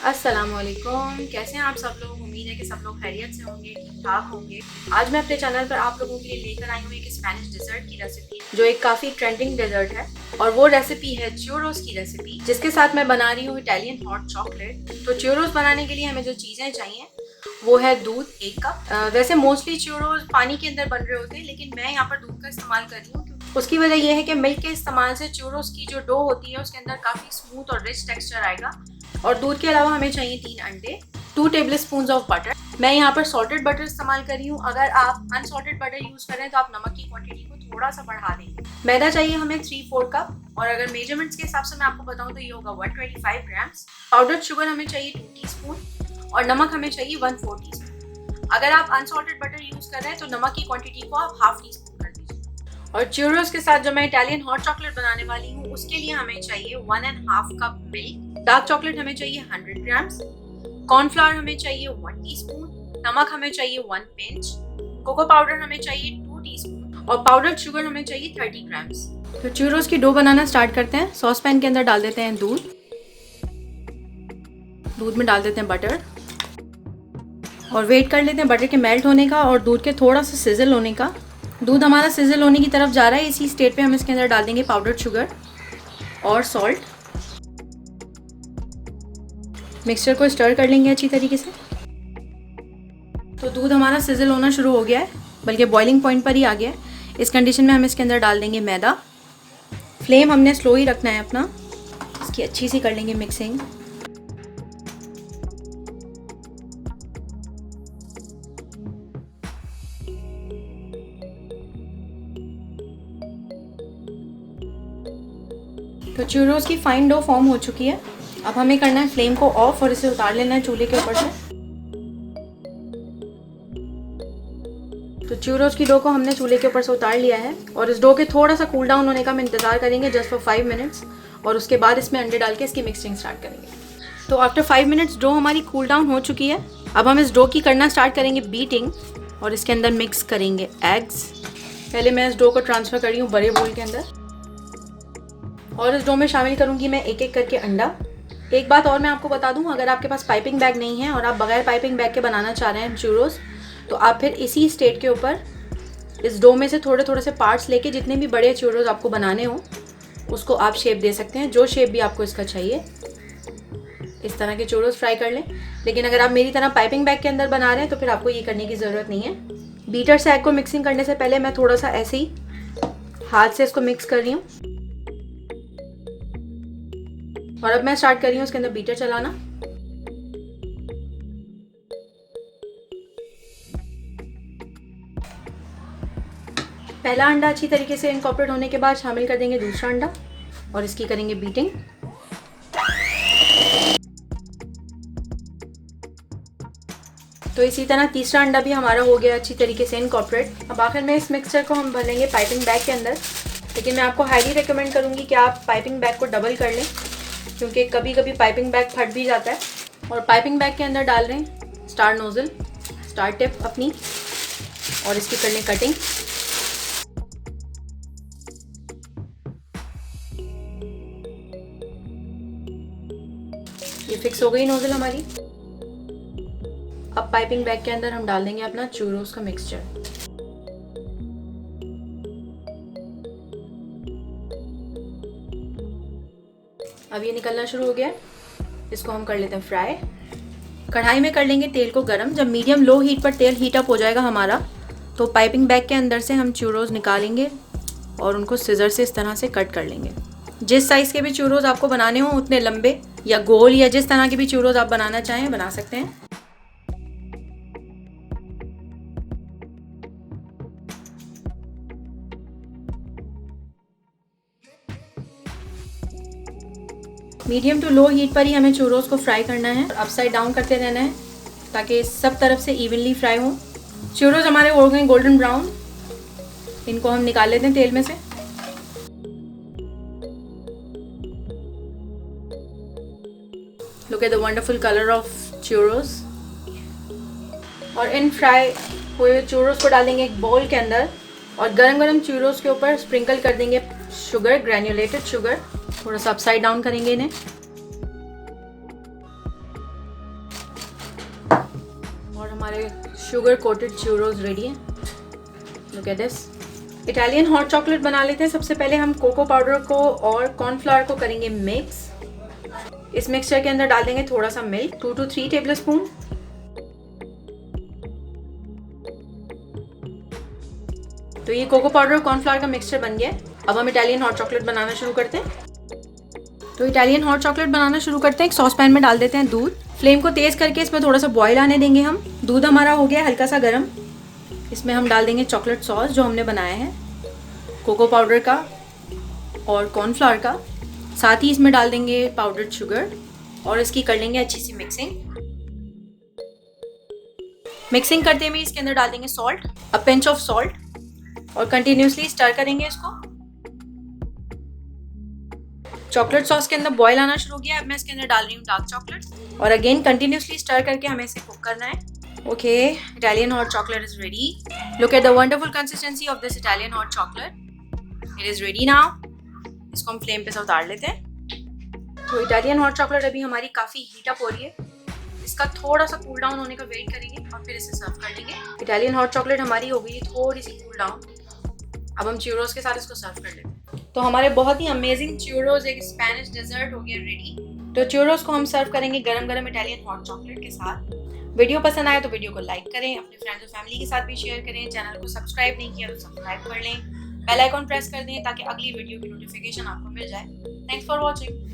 अस्सलामुअलैकुम, कैसे हैं आप सब लोग। उम्मीद है कि सब लोग खैरियत से होंगे, ठीक ठाक होंगे। आज मैं अपने चैनल पर आप लोगों के लिए लेकर आई हूँ एक स्पेनिश डिजर्ट की रेसिपी, जो एक काफ़ी ट्रेंडिंग डिजर्ट है। और वो रेसिपी है च्यूरोस की रेसिपी, जिसके साथ मैं बना रही हूँ इटालियन हॉट चॉकलेट। तो च्यूरोस बनाने के लिए हमें जो चीज़ें चाहिए वो है दूध 1 कप। वैसे मोस्टली च्यूरोस पानी के अंदर बन रहे होते हैं, लेकिन मैं यहाँ पर दूध का इस्तेमाल कर रही हूँ। उसकी वजह यह है कि मिल्क के इस्तेमाल से च्यूरोस की जो डो होती है उसके अंदर काफ़ी स्मूथ और रिच टेक्सचर आएगा। और दूध के अलावा हमें चाहिए 3 अंडे, 2 टेबल स्पून ऑफ बटर। मैं यहाँ पर सॉल्टेड बटर इस्तेमाल कर रही हूँ। अगर आप अनसॉल्टेड बटर यूज़ करें तो आप नमक की क्वांटिटी को थोड़ा सा बढ़ा देंगे। मैदा चाहिए हमें 3/4 कप, और अगर मेजरमेंट्स के हिसाब से मैं आपको बताऊँ तो ये होगा 125 ग्राम्स। पाउडर्ड शुगर हमें चाहिए 2 टीस्पून, और नमक हमें चाहिए 1/4 टीस्पून। अगर आप अनसॉल्टेड बटर यूज़ कर रहे हैं तो नमक की क्वांटिटी को आप हाफ टीस्पून कर दीजिए। और च्यूरोस के साथ जो मैं इटालियन हॉट चॉकलेट बनाने वाली हूँ उसके लिए हमें चाहिए 1.5 कप मिल्क। डार्क चॉकलेट हमें चाहिए 100 ग्राम्स, कॉर्नफ्लावर हमें चाहिए 1 टीस्पून, नमक हमें चाहिए 1 पिंच, कोको पाउडर हमें चाहिए 2 टीस्पून, और पाउडर्ड शुगर हमें चाहिए 30 ग्राम्स। तो च्यूरोस की डो बनाना स्टार्ट करते हैं। सॉस पैन के अंदर डाल देते हैं दूध में डाल देते हैं बटर, और वेट कर लेते हैं बटर के मेल्ट होने का और दूध के थोड़ा सा सिजल होने का। दूध हमारा सिजल होने की तरफ जा रहा है। इसी स्टेट पे हम इसके अंदर डाल देंगे पाउडर्ड शुगर और सॉल्ट। मिक्सचर को स्टर कर लेंगे अच्छी तरीके से। तो दूध हमारा सिजल होना शुरू हो गया है, बल्कि बॉइलिंग पॉइंट पर ही आ गया है। इस कंडीशन में हम इसके अंदर डाल देंगे मैदा। फ्लेम हमने स्लो ही रखना है अपना। इसकी अच्छी सी कर लेंगे मिक्सिंग। तो च्यूरोस की फाइन डो फॉर्म हो चुकी है। अब हमें करना है फ्लेम को ऑफ और इसे उतार लेना है चूल्हे के ऊपर से। तो च्यूरोस की डो को हमने चूल्हे के ऊपर से उतार लिया है, और इस डो के थोड़ा सा कूल डाउन होने का हम इंतजार करेंगे, जस्ट फॉर 5 मिनट्स। और उसके बाद इसमें अंडे डाल के इसकी मिक्सिंग स्टार्ट करेंगे। तो आफ्टर 5 मिनट्स डो हमारी कूल डाउन हो चुकी है। अब हम इस डो की करना स्टार्ट करेंगे बीटिंग, और इसके अंदर मिक्स करेंगे एग्स। पहले मैं इस डो को ट्रांसफ़र कर रही हूँ बड़े बोल के अंदर, और इस डो में शामिल करूँगी मैं एक एक करके अंडा। एक बात और मैं आपको बता दूँ, अगर आपके पास पाइपिंग बैग नहीं है और आप बगैर पाइपिंग बैग के बनाना चाह रहे हैं च्यूरोस, तो आप फिर इसी स्टेट के ऊपर इस डो में से थोड़े थोड़े से पार्ट्स लेके जितने भी बड़े च्यूरोस आपको बनाने हो उसको आप शेप दे सकते हैं, जो शेप भी आपको इसका चाहिए। इस तरह के च्यूरोस फ्राई कर लें। लेकिन अगर आप मेरी तरह पाइपिंग बैग के अंदर बना रहे हैं तो फिर आपको ये करने की ज़रूरत नहीं है। बीटर से एग को मिक्सिंग करने से पहले मैं थोड़ा सा ऐसे ही हाथ से इसको मिक्स कर रही हूँ, और अब मैं स्टार्ट कर रही हूँ इसके अंदर बीटर चलाना। पहला अंडा अच्छी तरीके से इनकॉर्पोरेट होने के बाद शामिल कर देंगे दूसरा अंडा, और इसकी करेंगे बीटिंग। तो इसी तरह तीसरा अंडा भी हमारा हो गया अच्छी तरीके से इनकॉर्पोरेट। अब आखिर में इस मिक्सचर को हम भरेंगे पाइपिंग बैग के अंदर। लेकिन मैं आपको हाईली रिकमेंड करूँगी कि आप पाइपिंग बैग को डबल कर लें, क्योंकि कभी कभी पाइपिंग बैग फट भी जाता है। और पाइपिंग बैग के अंदर डाल रहे हैं स्टार नोज़ल, स्टार टिप अपनी, और इसकी कर लें कटिंग। ये फिक्स हो गई नोज़ल हमारी। अब पाइपिंग बैग के अंदर हम डाल देंगे अपना च्यूरोस का मिक्सचर। अब ये निकलना शुरू हो गया है। इसको हम कर लेते हैं फ्राई। कढ़ाई में कर लेंगे तेल को गरम। जब मीडियम लो हीट पर तेल हीट अप हो जाएगा हमारा, तो पाइपिंग बैग के अंदर से हम च्यूरोस निकालेंगे और उनको सिजर से इस तरह से कट कर लेंगे। जिस साइज़ के भी च्यूरोस आपको बनाने हो, उतने लंबे या गोल या जिस तरह के भी च्यूरोस आप बनाना चाहें बना सकते हैं। मीडियम टू लो हीट पर ही हमें च्यूरोस को फ्राई करना है, अपसाइड डाउन करते रहना है ताकि सब तरफ से इवनली फ्राई हो। च्यूरोस हमारे हो गए गोल्डन ब्राउन। इनको हम निकाल लेते हैं तेल में से। Look at the wonderful colour of churros. और इन फ्राई हुए च्यूरोस को डालेंगे एक बाउल के अंदर, और गरम गरम च्यूरोस के ऊपर स्प्रिंकल कर देंगे शुगर, ग्रैन्युलेटेड शुगर। थोड़ा सा अपसाइड डाउन करेंगे इन्हें। हमारे शुगर कोटेड च्यूरोज रेडी हैं। Look at this. Italian hot chocolate बना लेते हैं। सबसे पहले हम कोको पाउडर को और कॉर्नफ्लावर को करेंगे मिक्स। इस मिक्सचर के अंदर डाल देंगे थोड़ा सा मिल्क, 2 to 3 टेबल स्पून। तो ये कोको पाउडर और कॉर्नफ्लावर का मिक्सचर बन गया है। अब हम इटालियन हॉट चॉकलेट बनाना शुरू करते हैं। तो इटालियन हॉट चॉकलेट बनाना शुरू करते हैं। एक सॉस पैन में डाल देते हैं दूध। फ्लेम को तेज करके इसमें थोड़ा सा बॉईल आने देंगे हम। दूध हमारा हो गया हल्का सा गर्म। इसमें हम डाल देंगे चॉकलेट सॉस जो हमने बनाया है, कोको पाउडर का और कॉर्नफ्लावर का। साथ ही इसमें डाल देंगे पाउडर्ड शुगर और इसकी कर लेंगे अच्छी सी मिक्सिंग करते हुए इसके अंदर डाल देंगे salt, a pinch of salt, और कंटिन्यूसली स्टर करेंगे इसको। चॉकलेट सॉस के अंदर बॉईल आना शुरू हो गया। अब मैं इसके अंदर डाल रही हूँ डार्क चॉकलेट और अगेन कंटिन्यूसली स्टर करके हमें इसे कुक करना है। Okay, Italian hot chocolate is ready. Look at the wonderful consistency of this Italian hot chocolate. It is ready now. इसको हम फ्लेम पे से उतार लेते हैं। तो इटालियन हॉट चॉकलेट अभी हमारी काफ़ी हीट अप हो रही है। इसका थोड़ा सा कूल डाउन होने का वेट करेंगे और फिर इसे सर्व कर लेंगे। इटालियन हॉट चॉकलेट हमारी हो गई थोड़ी सी कूल डाउन। अब हम च्यूरोस के साथ इसको सर्व कर लेते हैं। तो हमारे बहुत ही अमेजिंग च्यूरोस, एक स्पेनिश डेजर्ट हो गया रेडी। तो च्यूरोस को हम सर्व करेंगे गरम गरम इटालियन हॉट चॉकलेट के साथ। वीडियो पसंद आए तो वीडियो को लाइक करें, अपने फ्रेंड्स और फैमिली के साथ भी शेयर करें। चैनल को सब्सक्राइब नहीं किया तो सब्सक्राइब कर लें, बेल आइकॉन प्रेस कर दें ताकि अगली वीडियो की नोटिफिकेशन आपको मिल जाए। Thanks for watching.